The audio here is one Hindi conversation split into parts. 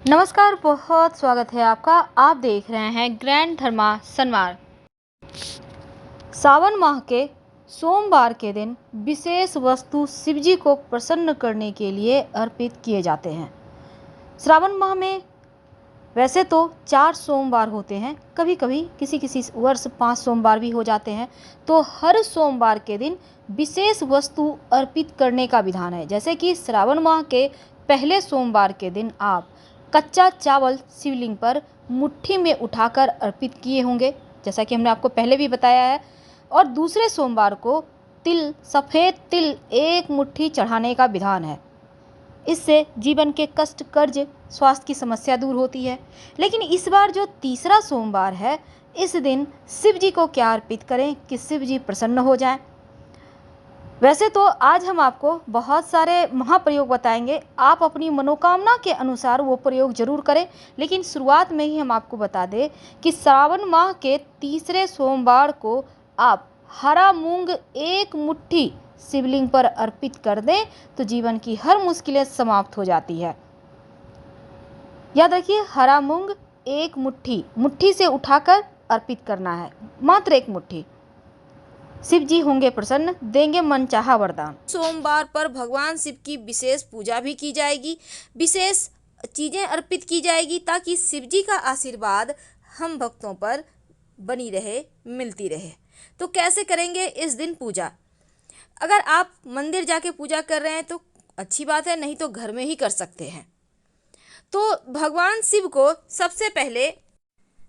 नमस्कार, बहुत स्वागत है आपका। आप देख रहे हैं ग्रैंड धर्मा संवाद। सावन माह के सोमवार के दिन विशेष वस्तु शिवजी को प्रसन्न करने के लिए अर्पित किए जाते हैं। श्रावण माह में वैसे तो 4 सोमवार होते हैं, कभी कभी किसी वर्ष 5 सोमवार भी हो जाते हैं। तो हर सोमवार के दिन विशेष वस्तु अर्पित करने का विधान है। जैसे कि श्रावण माह के पहले सोमवार के दिन आप कच्चा चावल शिवलिंग पर मुट्ठी में उठाकर अर्पित किए होंगे, जैसा कि हमने आपको पहले भी बताया है। और दूसरे सोमवार को तिल, सफ़ेद तिल 1 मुट्ठी चढ़ाने का विधान है। इससे जीवन के कष्ट, कर्ज, स्वास्थ्य की समस्या दूर होती है। लेकिन इस बार जो तीसरा सोमवार है, इस दिन शिव जी को क्या अर्पित करें कि शिव जी प्रसन्न हो जाएं। वैसे तो आज हम आपको बहुत सारे महाप्रयोग बताएंगे, आप अपनी मनोकामना के अनुसार वो प्रयोग जरूर करें। लेकिन शुरुआत में ही हम आपको बता दें कि श्रावण माह के तीसरे सोमवार को आप हरा मूंग 1 मुट्ठी शिवलिंग पर अर्पित कर दें तो जीवन की हर मुश्किलें समाप्त हो जाती है। याद रखिए, हरा मूंग 1 मुट्ठी से उठाकर अर्पित करना है, मात्र 1 मुट्ठी। शिव जी होंगे प्रसन्न, देंगे मनचाहा वरदान। सोमवार पर भगवान शिव की विशेष पूजा भी की जाएगी, विशेष चीजें अर्पित की जाएगी ताकि शिव जी का आशीर्वाद हम भक्तों पर बनी रहे, मिलती रहे। तो कैसे करेंगे इस दिन पूजा? अगर आप मंदिर जाके पूजा कर रहे हैं तो अच्छी बात है, नहीं तो घर में ही कर सकते हैं। तो भगवान शिव को सबसे पहले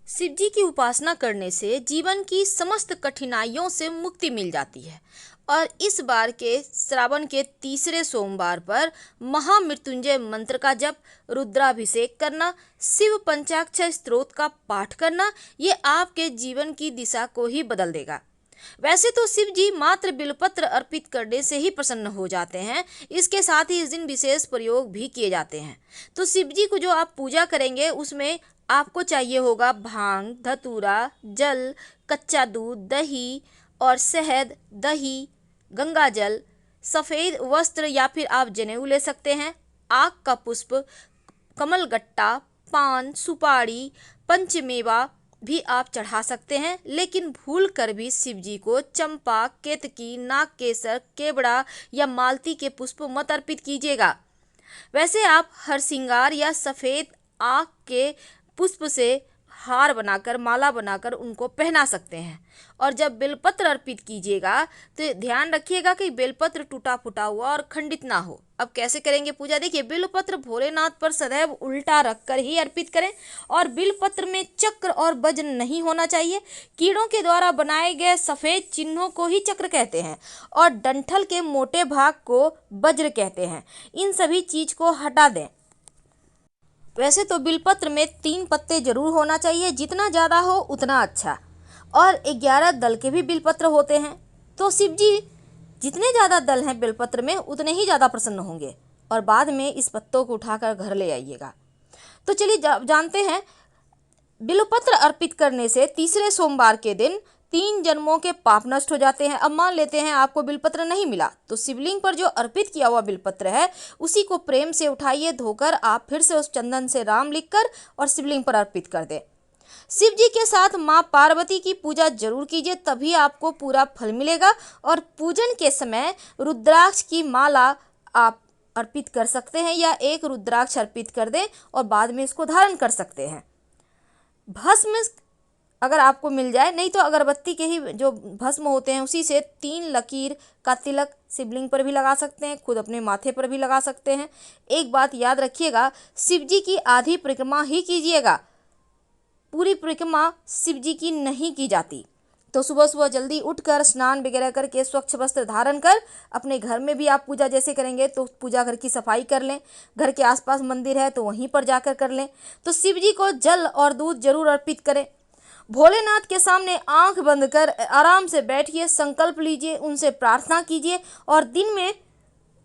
शिव जी की उपासना करने से जीवन की समस्त कठिनाइयों से मुक्ति मिल जाती है। और इस बार के श्रावण के तीसरे सोमवार पर महामृत्युंजय मंत्र का जप, रुद्राभिषेक करना, शिव पंचाक्षर स्तोत्र का पाठ करना, ये आपके जीवन की दिशा को ही बदल देगा। वैसे तो शिव जी मात्र बिलपत्र अर्पित करने से ही प्रसन्न हो जाते हैं, इसके साथ ही इस दिन विशेष प्रयोग भी किए जाते हैं। तो शिव जी को जो आप पूजा करेंगे उसमें आपको चाहिए होगा भांग, धतूरा, जल, कच्चा दूध, दही और शहद, दही, गंगा जल, सफ़ेद वस्त्र या फिर आप जनेऊ ले सकते हैं, आक का पुष्प, कमल गट्टा, पान, सुपारी, पंचमेवा भी आप चढ़ा सकते हैं। लेकिन भूल कर भी शिव जी को चंपा, केतकी, नागकेसर, केवड़ा या मालती के पुष्प मत अर्पित कीजिएगा। वैसे आप हरसिंगार या सफ़ेद आक के पुष्प से हार बनाकर, माला बनाकर उनको पहना सकते हैं। और जब बेलपत्र अर्पित कीजिएगा तो ध्यान रखिएगा कि बेलपत्र टूटा फूटा हुआ और खंडित ना हो। अब कैसे करेंगे पूजा? देखिए, बेलपत्र भोलेनाथ पर सदैव उल्टा रखकर ही अर्पित करें। और बेलपत्र में चक्र और वज्र नहीं होना चाहिए। कीड़ों के द्वारा बनाए गए सफ़ेद चिन्हों को ही चक्र कहते हैं और डंठल के मोटे भाग को वज्र कहते हैं। इन सभी चीज को हटा दें। वैसे तो बिलपत्र में 3 पत्ते जरूर होना चाहिए, जितना ज़्यादा हो उतना अच्छा। और 11 दल के भी बिलपत्र होते हैं। तो शिव जी जितने ज़्यादा दल हैं बिलपत्र में उतने ही ज़्यादा प्रसन्न होंगे। और बाद में इस पत्तों को उठाकर घर ले आइएगा। तो चलिए जानते हैं, बिलपत्र अर्पित करने से तीसरे सोमवार के दिन 3 जन्मों के पाप नष्ट हो जाते हैं। अब मान लेते हैं आपको बिलपत्र नहीं मिला, तो शिवलिंग पर जो अर्पित किया हुआ बिलपत्र है उसी को प्रेम से उठाइए, धोकर आप फिर से उस चंदन से राम लिखकर और शिवलिंग पर अर्पित कर दें। शिव जी के साथ माँ पार्वती की पूजा जरूर कीजिए, तभी आपको पूरा फल मिलेगा। और पूजन के समय रुद्राक्ष की माला आप अर्पित कर सकते हैं या 1 रुद्राक्ष अर्पित कर दें और बाद में इसको धारण कर सकते हैं। भस्म अगर आपको मिल जाए, नहीं तो अगरबत्ती के ही जो भस्म होते हैं उसी से 3 लकीर का तिलक शिवलिंग पर भी लगा सकते हैं, खुद अपने माथे पर भी लगा सकते हैं। एक बात याद रखिएगा, शिव जी की आधी परिक्रमा ही कीजिएगा, पूरी परिक्रमा शिव जी की नहीं की जाती। तो सुबह सुबह जल्दी उठकर स्नान वगैरह करके स्वच्छ वस्त्र धारण कर अपने घर में भी आप पूजा जैसे करेंगे तो पूजा घर की सफाई कर लें। घर के आसपास मंदिर है तो वहीं पर जाकर कर लें। तो शिव जी को जल और दूध जरूर अर्पित करें। भोलेनाथ के सामने आंख बंद कर आराम से बैठिए, संकल्प लीजिए, उनसे प्रार्थना कीजिए। और दिन में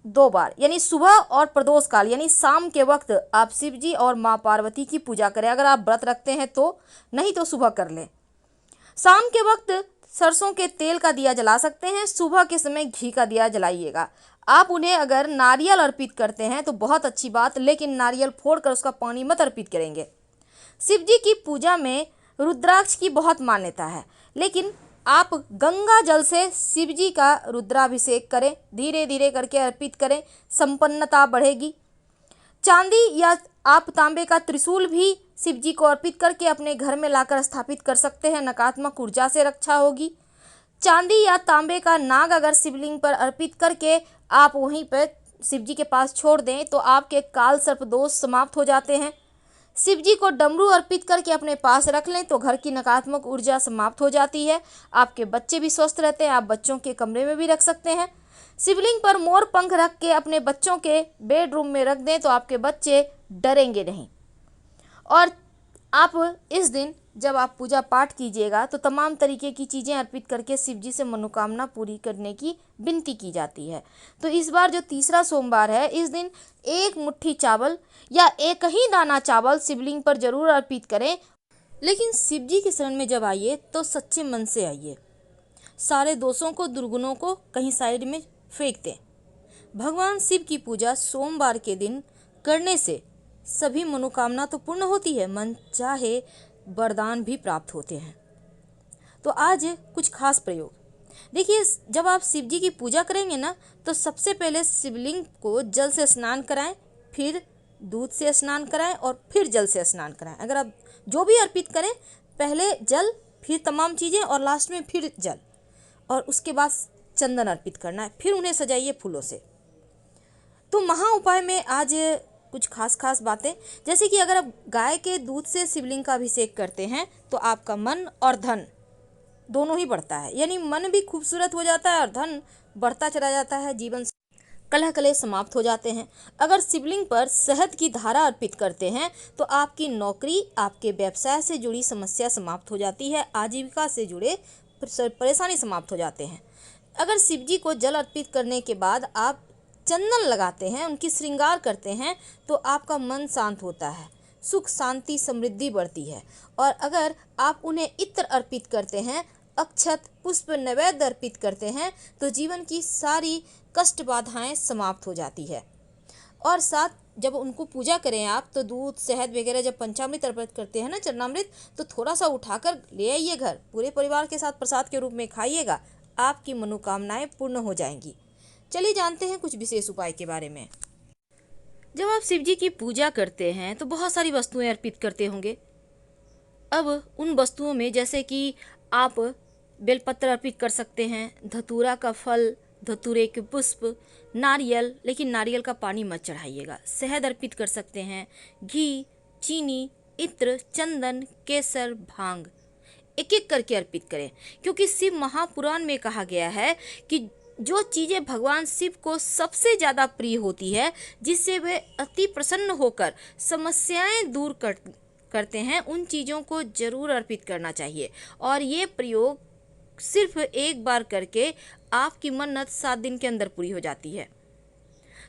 2 बार यानी सुबह और प्रदोष काल यानी शाम के वक्त आप शिव जी और माँ पार्वती की पूजा करें। अगर आप व्रत रखते हैं तो, नहीं तो सुबह कर लें। शाम के वक्त सरसों के तेल का दिया जला सकते हैं, सुबह के समय घी का दिया जलाइएगा। आप उन्हें अगर नारियल अर्पित करते हैं तो बहुत अच्छी बात, लेकिन नारियल फोड़कर उसका पानी मत अर्पित करेंगे। शिव जी की पूजा में रुद्राक्ष की बहुत मान्यता है, लेकिन आप गंगा जल से शिव जी का रुद्राभिषेक करें, धीरे धीरे करके अर्पित करें, संपन्नता बढ़ेगी। चांदी या आप तांबे का त्रिशूल भी शिव जी को अर्पित करके अपने घर में लाकर स्थापित कर सकते हैं, नकारात्मक ऊर्जा से रक्षा होगी। चांदी या तांबे का नाग अगर शिवलिंग पर अर्पित करके आप वहीं पर शिव जी के पास छोड़ दें तो आपके काल सर्प दोष समाप्त हो जाते हैं। शिव जी को डमरू अर्पित करके अपने पास रख लें तो घर की नकारात्मक ऊर्जा समाप्त हो जाती है, आपके बच्चे भी स्वस्थ रहते हैं। आप बच्चों के कमरे में भी रख सकते हैं। शिवलिंग पर मोर पंख रख के अपने बच्चों के बेडरूम में रख दें तो आपके बच्चे डरेंगे नहीं। और आप इस दिन जब आप पूजा पाठ कीजिएगा तो तमाम तरीके की चीज़ें अर्पित करके शिव जी से मनोकामना पूरी करने की विनती की जाती है। तो इस बार जो तीसरा सोमवार है, इस दिन एक मुट्ठी चावल या एक ही दाना चावल शिवलिंग पर जरूर अर्पित करें, लेकिन शिव जी के शरण में जब आइए तो सच्चे मन से आइए। सारे दोषों को, दुर्गुणों को कहीं साइड में फेंक दें। भगवान शिव की पूजा सोमवार के दिन करने से सभी मनोकामना तो पूर्ण होती है, मन चाहे वरदान भी प्राप्त होते हैं। तो आज कुछ खास प्रयोग देखिए। जब आप शिव जी की पूजा करेंगे ना तो सबसे पहले शिवलिंग को जल से स्नान कराएं, फिर दूध से स्नान कराएं और फिर जल से स्नान कराएं। अगर आप जो भी अर्पित करें, पहले जल, फिर तमाम चीज़ें और लास्ट में फिर जल, और उसके बाद चंदन अर्पित करना है, फिर उन्हें सजाइए फूलों से। तो महा उपाय में आज कुछ खास बातें, जैसे कि अगर आप गाय के दूध से शिवलिंग का अभिषेक करते हैं तो आपका मन और धन दोनों ही बढ़ता है, यानी मन भी खूबसूरत हो जाता है और धन बढ़ता चला जाता है, जीवन कलह कलेश समाप्त हो जाते हैं। अगर शिवलिंग पर शहद की धारा अर्पित करते हैं तो आपकी नौकरी, आपके व्यवसाय से जुड़ी समस्या समाप्त हो जाती है, आजीविका से जुड़े परेशानी समाप्त हो जाते हैं। अगर शिव जी को जल अर्पित करने के बाद आप चंदन लगाते हैं, उनकी श्रृंगार करते हैं, तो आपका मन शांत होता है, सुख शांति समृद्धि बढ़ती है। और अगर आप उन्हें इत्र अर्पित करते हैं, अक्षत पुष्प नैवेद्य अर्पित करते हैं, तो जीवन की सारी कष्ट बाधाएं समाप्त हो जाती है। और साथ जब उनको पूजा करें आप, तो दूध शहद वगैरह जब पंचामृत अर्पित करते हैं ना, चरणामृत, तो थोड़ा सा उठाकर ले आइए घर, पूरे परिवार के साथ प्रसाद के रूप में खाइएगा, आपकी मनोकामनाएं पूर्ण हो जाएंगी। चलिए जानते हैं कुछ विशेष उपाय के बारे में। जब आप शिव जी की पूजा करते हैं तो बहुत सारी वस्तुएं अर्पित करते होंगे। अब उन वस्तुओं में जैसे कि आप बेलपत्र अर्पित कर सकते हैं, धतूरा का फल, धतूरे के पुष्प, नारियल, लेकिन नारियल का पानी मत चढ़ाइएगा, शहद अर्पित कर सकते हैं, घी, चीनी, इत्र, चंदन, केसर, भांग, एक एक करके अर्पित करें, क्योंकि शिव महापुराण में कहा गया है कि जो चीज़ें भगवान शिव को सबसे ज़्यादा प्रिय होती है, जिससे वे अति प्रसन्न होकर समस्याएं दूर करते हैं, उन चीज़ों को जरूर अर्पित करना चाहिए। और ये प्रयोग सिर्फ एक बार करके आपकी मन्नत 7 दिन के अंदर पूरी हो जाती है।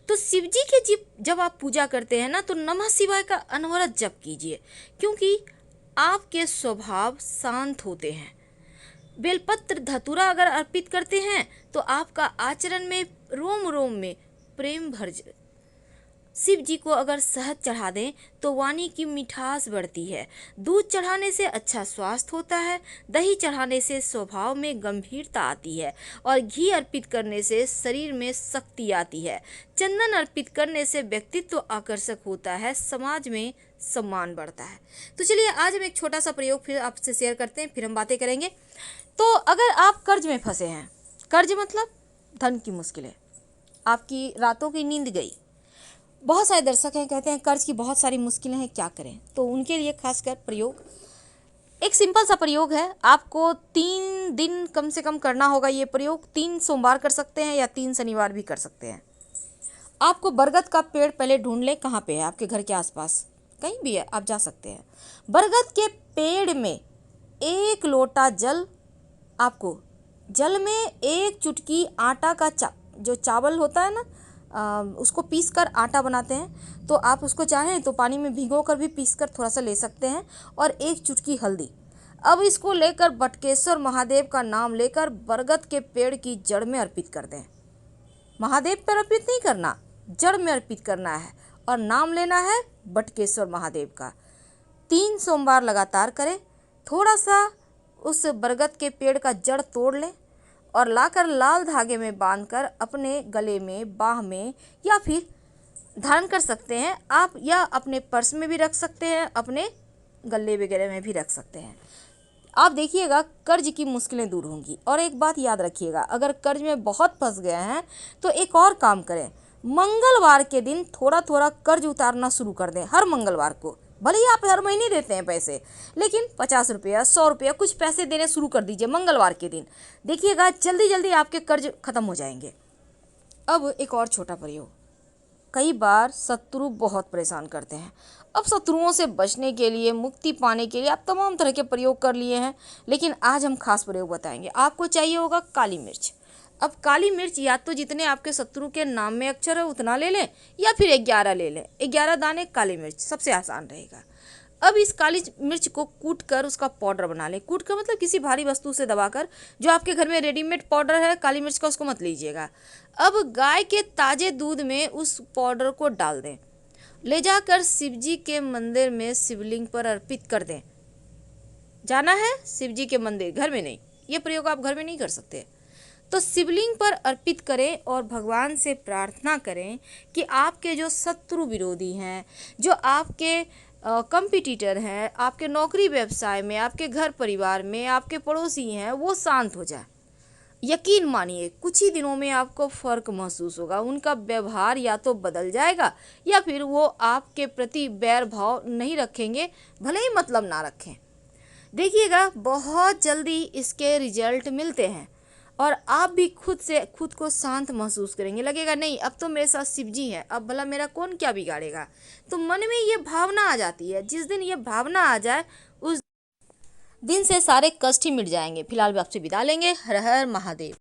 तो शिव जी के जब आप पूजा करते हैं ना, तो नमः शिवाय का अनवरत जप कीजिए, क्योंकि आपके स्वभाव शांत होते हैं। बेलपत्र धतूरा अगर अर्पित करते हैं तो आपका आचरण में रोम रोम में प्रेम भर शिव जी को अगर शहद चढ़ा दें तो वाणी की मिठास बढ़ती है। दूध चढ़ाने से अच्छा स्वास्थ्य होता है, दही चढ़ाने से स्वभाव में गंभीरता आती है, और घी अर्पित करने से शरीर में शक्ति आती है। चंदन अर्पित करने से व्यक्तित्व आकर्षक होता है, समाज में सम्मान बढ़ता है। तो चलिए आज हम एक छोटा सा प्रयोग फिर आपसे शेयर करते हैं, फिर हम बातें करेंगे। तो अगर आप कर्ज में फंसे हैं, कर्ज मतलब धन की मुश्किलें, आपकी रातों की नींद गई, बहुत सारे दर्शक हैं कहते हैं कर्ज की बहुत सारी मुश्किलें हैं, क्या करें, तो उनके लिए खासकर प्रयोग एक सिंपल सा प्रयोग है। आपको 3 दिन कम से कम करना होगा। ये प्रयोग 3 सोमवार कर सकते हैं या 3 शनिवार भी कर सकते हैं। आपको बरगद का पेड़ पहले ढूंढ लें, कहाँ पे है, आपके घर के आसपास कहीं भी है, आप जा सकते हैं। बरगद के पेड़ में 1 लोटा जल, आपको जल में 1 चुटकी आटा का जो चावल होता है ना, उसको पीस कर आटा बनाते हैं, तो आप उसको चाहें तो पानी में भिगो कर भी पीस कर थोड़ा सा ले सकते हैं, और 1 चुटकी हल्दी। अब इसको लेकर बटकेश्वर महादेव का नाम लेकर बरगद के पेड़ की जड़ में अर्पित कर दें। महादेव पर अर्पित नहीं करना, जड़ में अर्पित करना है और नाम लेना है बटकेश्वर महादेव का। 3 सोमवार लगातार करें। थोड़ा सा उस बरगद के पेड़ का जड़ तोड़ लें और लाकर लाल धागे में बांधकर अपने गले में, बाह में या फिर धारण कर सकते हैं आप, या अपने पर्स में भी रख सकते हैं, अपने गले वगैरह में भी रख सकते हैं। आप देखिएगा कर्ज की मुश्किलें दूर होंगी। और एक बात याद रखिएगा, अगर कर्ज में बहुत फंस गए हैं तो एक और काम करें, मंगलवार के दिन थोड़ा थोड़ा कर्ज उतारना शुरू कर दें। हर मंगलवार को, भले ही आप हर महीने देते हैं पैसे, लेकिन 50 रुपया, 100 रुपया कुछ पैसे देने शुरू कर दीजिए मंगलवार के दिन। देखिएगा जल्दी जल्दी आपके कर्ज खत्म हो जाएंगे। अब एक और छोटा प्रयोग, कई बार शत्रु बहुत परेशान करते हैं। अब शत्रुओं से बचने के लिए, मुक्ति पाने के लिए आप तमाम तरह के प्रयोग कर लिए हैं, लेकिन आज हम खास प्रयोग बताएंगे। आपको चाहिए होगा काली मिर्च। अब काली मिर्च या तो जितने आपके शत्रु के नाम में अक्षर है उतना ले लें, या फिर 11 ले लें। 11 दाने काली मिर्च, सबसे आसान रहेगा। अब इस काली मिर्च को कूट कर उसका पाउडर बना लें। कूट कर मतलब किसी भारी वस्तु से दबाकर, जो आपके घर में रेडीमेड पाउडर है काली मिर्च का, उसको मत लीजिएगा। अब गाय के ताजे दूध में उस पाउडर को डाल दें, ले जाकर शिवजी के मंदिर में शिवलिंग पर अर्पित कर दें। जाना है शिवजी के मंदिर, घर में नहीं। ये प्रयोग आप घर में नहीं कर सकते। तो शिवलिंग पर अर्पित करें और भगवान से प्रार्थना करें कि आपके जो शत्रु विरोधी हैं, जो आपके कंपटीटर हैं, आपके नौकरी व्यवसाय में, आपके घर परिवार में, आपके पड़ोसी हैं, वो शांत हो जाए। यकीन मानिए कुछ ही दिनों में आपको फ़र्क महसूस होगा। उनका व्यवहार या तो बदल जाएगा या फिर वो आपके प्रति बैर भाव नहीं रखेंगे, भले ही मतलब ना रखें। देखिएगा बहुत जल्दी इसके रिजल्ट मिलते हैं और आप भी खुद को शांत महसूस करेंगे। लगेगा नहीं, अब तो मेरे साथ शिव जी हैं, अब भला मेरा कौन क्या बिगाड़ेगा। तो मन में ये भावना आ जाती है। जिस दिन ये भावना आ जाए उस दिन से सारे कष्ट ही मिट जाएंगे। फिलहाल भी आपसे विदा लेंगे। हर हर महादेव।